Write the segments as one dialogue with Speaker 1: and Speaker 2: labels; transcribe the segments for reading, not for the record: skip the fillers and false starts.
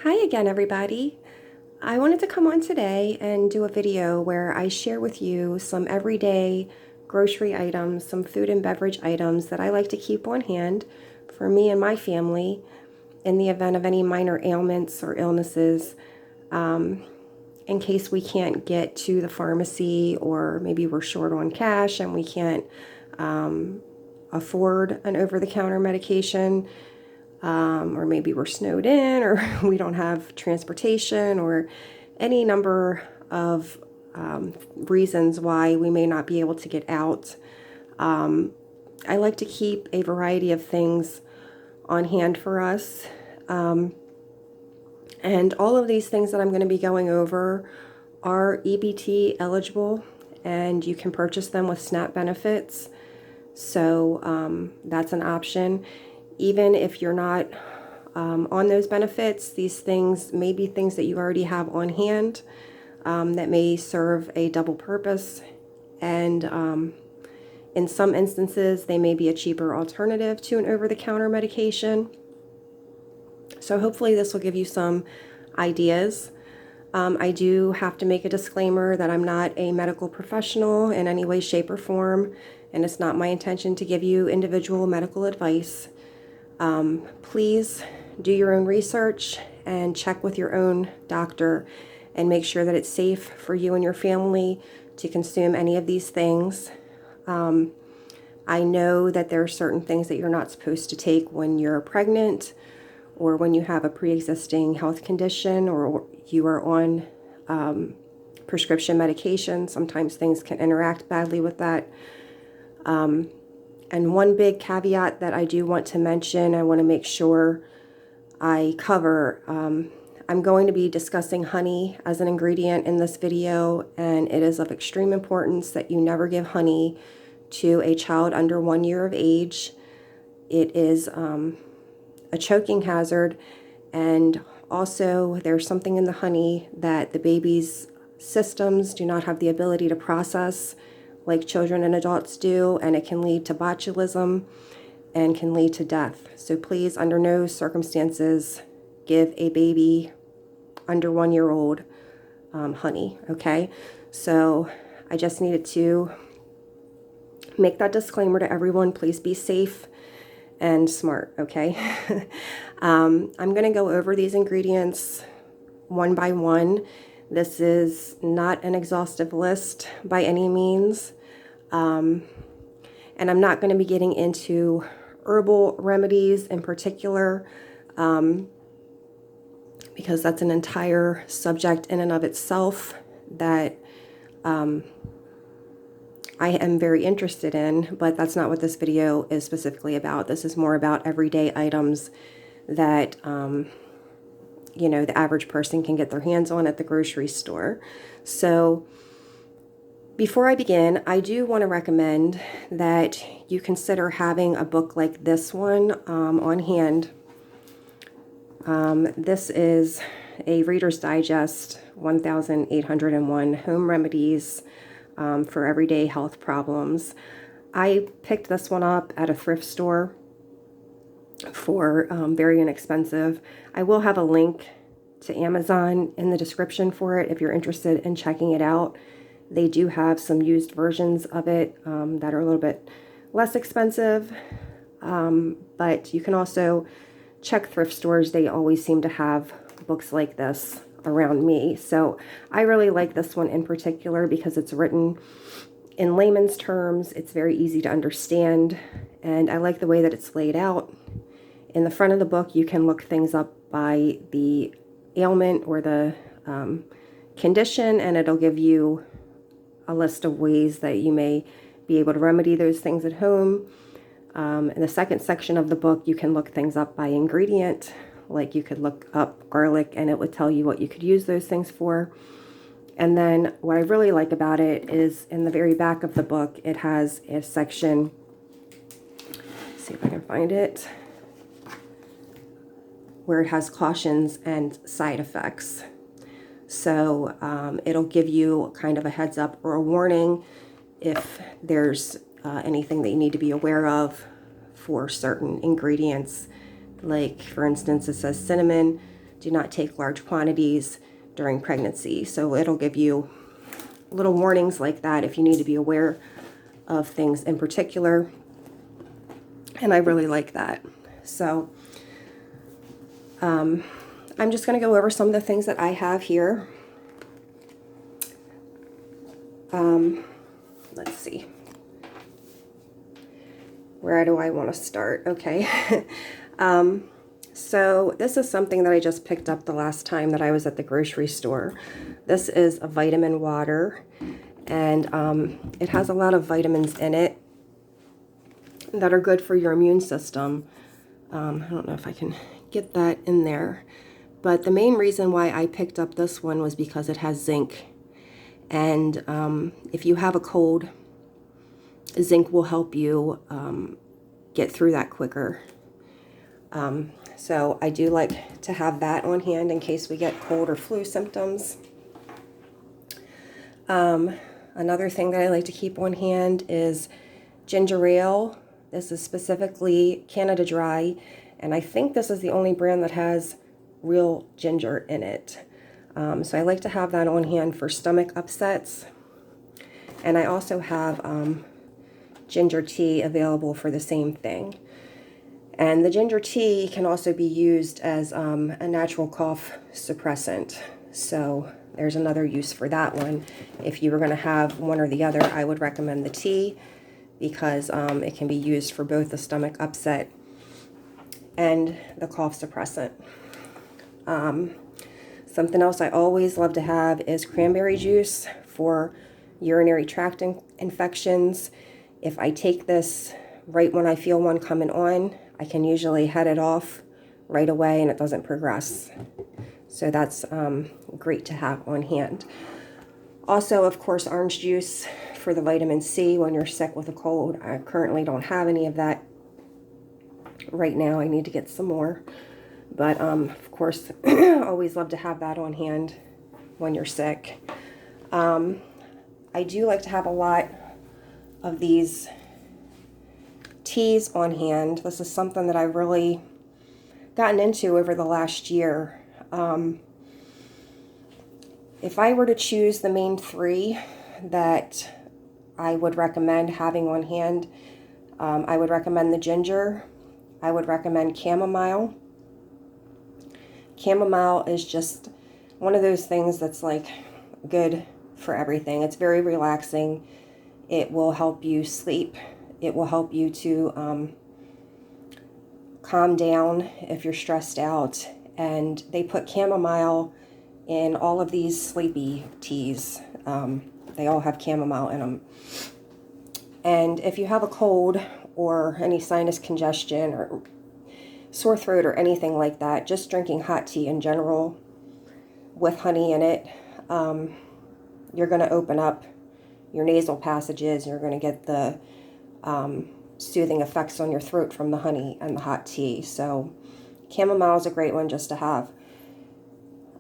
Speaker 1: Hi again, everybody. I wanted to come on today and do a video where I share with you some everyday grocery items, some food and beverage items that I like to keep on hand for me and my family in the event of any minor ailments or illnesses, in case we can't get to the pharmacy, or maybe we're short on cash and we can't afford an over-the-counter medication. Or maybe we're snowed in, or we don't have transportation, or any number of reasons why we may not be able to get out. I like to keep a variety of things on hand for us. And all of these things that I'm going to be going over are EBT eligible, and you can purchase them with SNAP benefits. So that's an option. Even if you're not on those benefits, these things may be things that you already have on hand that may serve a double purpose. And in some instances, they may be a cheaper alternative to an over-the-counter medication. So hopefully this will give you some ideas. I do have to make a disclaimer that I'm not a medical professional in any way, shape, or form, and it's not my intention to give you individual medical advice. Please do your own research and check with your own doctor and make sure that it's safe for you and your family to consume any of these things. I know that there are certain things that you're not supposed to take when you're pregnant, or when you have a pre-existing health condition, or you are on prescription medication. Sometimes things can interact badly with that. And one big caveat that I do want to mention, I want to make sure I cover, I'm going to be discussing honey as an ingredient in this video, and it is of extreme importance that you never give honey to a child under 1 year of age. It is a choking hazard, and also there's something in the honey that the baby's systems do not have the ability to process like children and adults do, and it can lead to botulism and can lead to death. So please, under no circumstances, give a baby under 1 year old honey, okay? So I just needed to make that disclaimer to everyone. Please be safe and smart, okay? I'm going to go over these ingredients one by one. This is not an exhaustive list by any means. And I'm not going to be getting into herbal remedies in particular, because that's an entire subject in and of itself that I am very interested in, but that's not what this video is specifically about. This is more about everyday items that, you know, the average person can get their hands on at the grocery store. So before I begin, I do want to recommend that you consider having a book like this one on hand. This is a Reader's Digest 1801 Home Remedies for Everyday Health Problems. I picked this one up at a thrift store for very inexpensive. I will have a link to Amazon in the description for it if you're interested in checking it out. They do have some used versions of it that are a little bit less expensive, but you can also check thrift stores. They always seem to have books like this around me. So I really like this one in particular because it's written in layman's terms. It's very easy to understand, and I like the way that it's laid out. In the front of the book, you can look things up by the ailment or the condition, and it'll give you a list of ways that you may be able to remedy those things at home. In the second section of the book, you can look things up by ingredient. Like you could look up garlic and it would tell you what you could use those things for. And then what I really like about it is in the very back of the book, it has a section, let's see if I can find it, where it has cautions and side effects. So it'll give you kind of a heads up or a warning if there's anything that you need to be aware of for certain ingredients. Like, for instance, it says cinnamon do not take large quantities during pregnancy. So it'll give you little warnings like that if you need to be aware of things in particular. And I really like that. So I'm just going to go over some of the things that I have here. Let's see. Where do I want to start? Okay. So this is something that I just picked up the last time that I was at the grocery store. This is a vitamin water, and it has a lot of vitamins in it that are good for your immune system. I don't know if I can get that in there, but the main reason why I picked up this one was because it has zinc. And if you have a cold, zinc will help you get through that quicker. So I do like to have that on hand in case we get cold or flu symptoms. Another thing that I like to keep on hand is ginger ale. This is specifically Canada Dry, and I think this is the only brand that has real ginger in it. So I like to have that on hand for stomach upsets. And I also have ginger tea available for the same thing. And the ginger tea can also be used as a natural cough suppressant. So there's another use for that one. If you were going to have one or the other, I would recommend the tea because it can be used for both the stomach upset and the cough suppressant. Something else I always love to have is cranberry juice for urinary tract infections. If I take this right when I feel one coming on, I can usually head it off right away and it doesn't progress. So that's great to have on hand. Also, of course, orange juice for the vitamin C when you're sick with a cold. I currently don't have any of that right now. I need to get some more. But of course, always love to have that on hand when you're sick. I do like to have a lot of these teas on hand. This is something that I've really gotten into over the last year. If I were to choose the main three that I would recommend having on hand, I would recommend the ginger. I would recommend chamomile. Chamomile is just one of those things that's like good for everything. It's very relaxing. It will help you sleep. It will help you to calm down if you're stressed out. And they put chamomile in all of these sleepy teas. They all have chamomile in them. And if you have a cold or any sinus congestion or sore throat or anything like that, just drinking hot tea in general with honey in it, you're going to open up your nasal passages. You're going to get the soothing effects on your throat from the honey and the hot tea. So chamomile is a great one just to have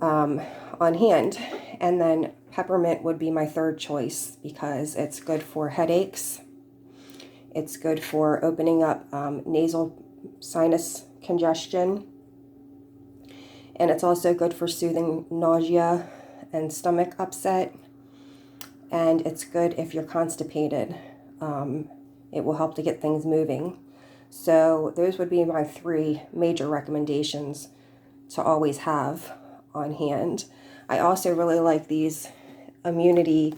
Speaker 1: on hand. And then peppermint would be my third choice because it's good for headaches. It's good for opening up nasal sinus congestion. And it's also good for soothing nausea and stomach upset. And it's good if you're constipated. It will help to get things moving. So those would be my three major recommendations to always have on hand. I also really like these immunity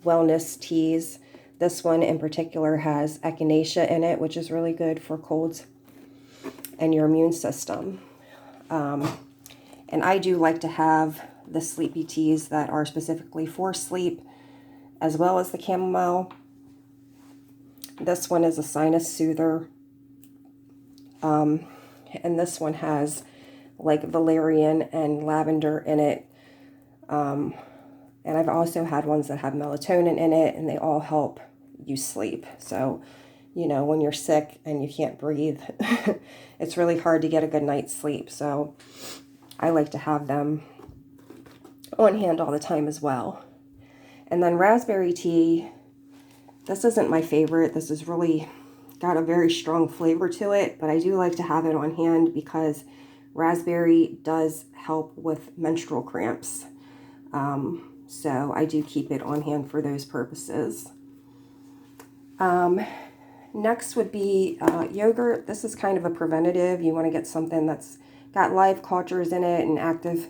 Speaker 1: wellness teas. This one in particular has echinacea in it, which is really good for colds and your immune system. And I do like to have the sleepy teas that are specifically for sleep, as well as the chamomile. This one is a sinus soother. And this one has like valerian and lavender in it. And I've also had ones that have melatonin in it, and they all help you sleep. So, you know, when you're sick and you can't breathe, it's really hard to get a good night's sleep. So I like to have them on hand all the time as well. And then raspberry tea, this isn't my favorite. This is really got a very strong flavor to it, but I do like to have it on hand because Raspberry does help with menstrual cramps. So I do keep it on hand for those purposes. Next would be yogurt. This is kind of a preventative. You want to get something that's got live cultures in it and active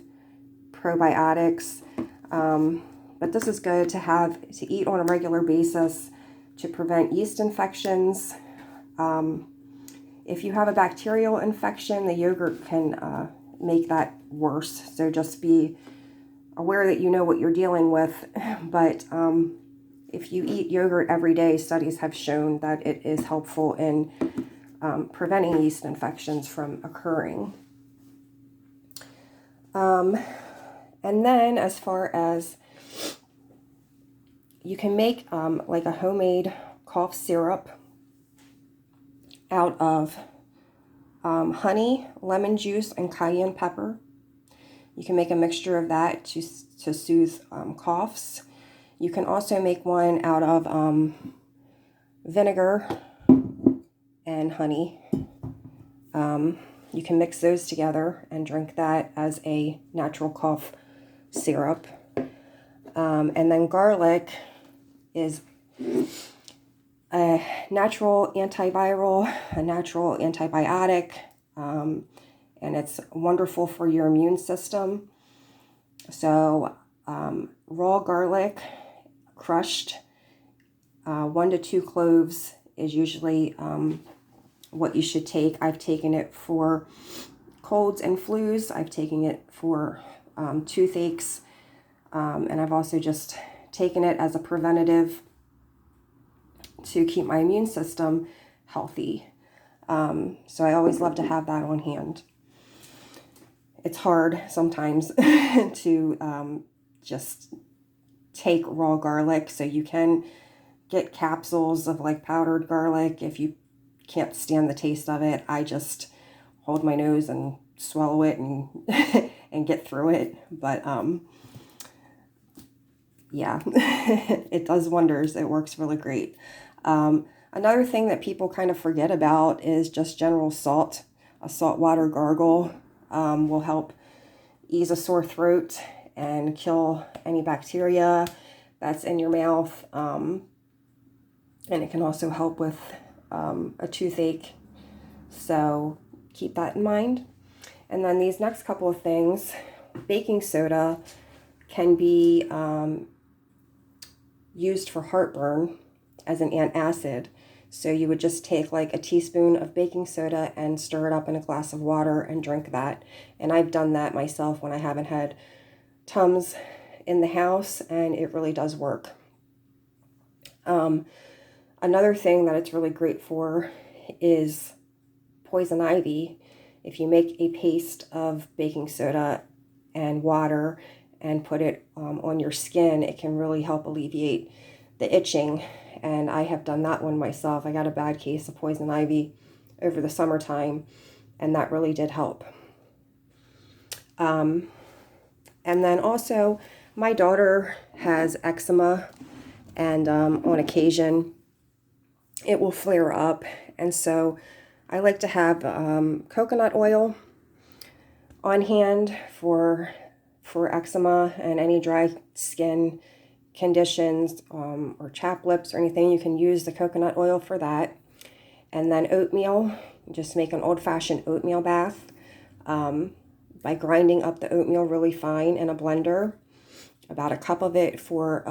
Speaker 1: probiotics. But this is good to have to eat on a regular basis to prevent yeast infections. If you have a bacterial infection, the yogurt can make that worse. So just be aware that you know what you're dealing with. But if you eat yogurt every day, studies have shown that it is helpful in preventing yeast infections from occurring. And then as far as you can make like a homemade cough syrup out of honey, lemon juice, and cayenne pepper. You can make a mixture of that to soothe coughs. You can also make one out of vinegar and honey. You can mix those together and drink that as a natural cough syrup. And then garlic is a natural antiviral, a natural antibiotic, and it's wonderful for your immune system. So raw garlic, crushed, 1 to 2 cloves is usually what you should take. I've taken it for colds and flus. I've taken it for toothaches, and I've also just taken it as a preventative to keep my immune system healthy. So I always love to have that on hand. It's hard sometimes to just take raw garlic, so you can get capsules of like powdered garlic if you can't stand the taste of it. I just hold my nose and swallow it and and get through it. But yeah, it does wonders. It works really great. Another thing that people kind of forget about is just general salt. A saltwater gargle will help ease a sore throat and kill any bacteria that's in your mouth. And it can also help with a toothache. So keep that in mind. And then these next couple of things, baking soda can be used for heartburn as an antacid. So you would just take like a teaspoon of baking soda and stir it up in a glass of water and drink that. And I've done that myself when I haven't had Tums in the house, and it really does work. Another thing that it's really great for is poison ivy. If you make a paste of baking soda and water and put it on your skin, it can really help alleviate the itching. And I have done that one myself. I got a bad case of poison ivy over the summertime, and that really did help. And then also, my daughter has eczema, and on occasion, it will flare up. And so I like to have coconut oil on hand for eczema and any dry skin conditions or chapped lips or anything. You can use the coconut oil for that. And then oatmeal, just make an old-fashioned oatmeal bath by grinding up the oatmeal really fine in a blender, about a cup of it for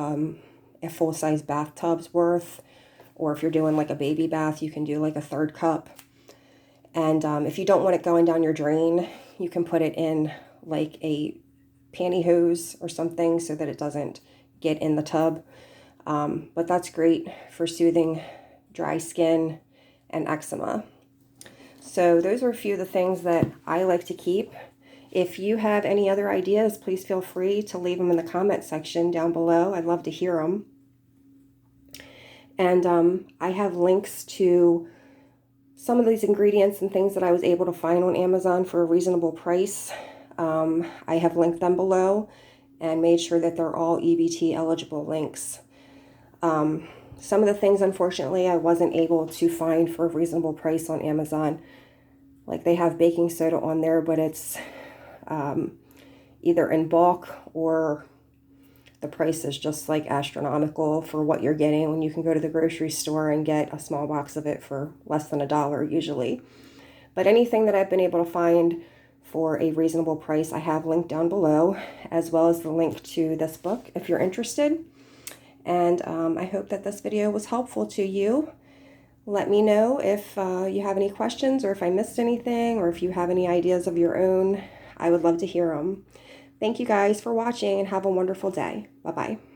Speaker 1: a full-size bathtub's worth. Or if you're doing like a baby bath, you can do like a 1/3 cup. And if you don't want it going down your drain, you can put it in like a pantyhose or something so that it doesn't get in the tub. But that's great for soothing dry skin and eczema. So those are a few of the things that I like to keep. If you have any other ideas, please feel free to leave them in the comment section down below. I'd love to hear them. And I have links to some of these ingredients and things that I was able to find on Amazon for a reasonable price. I have linked them below and made sure that they're all EBT eligible links. Some of the things, unfortunately, I wasn't able to find for a reasonable price on Amazon. Like they have baking soda on there, but it's either in bulk or the price is just like astronomical for what you're getting when you can go to the grocery store and get a small box of it for less than $1 usually. But anything that I've been able to find for a reasonable price, I have linked down below, as well as the link to this book if you're interested. And I hope that this video was helpful to you. Let me know if you have any questions or if I missed anything or if you have any ideas of your own. I would love to hear them. Thank you guys for watching and have a wonderful day. Bye-bye.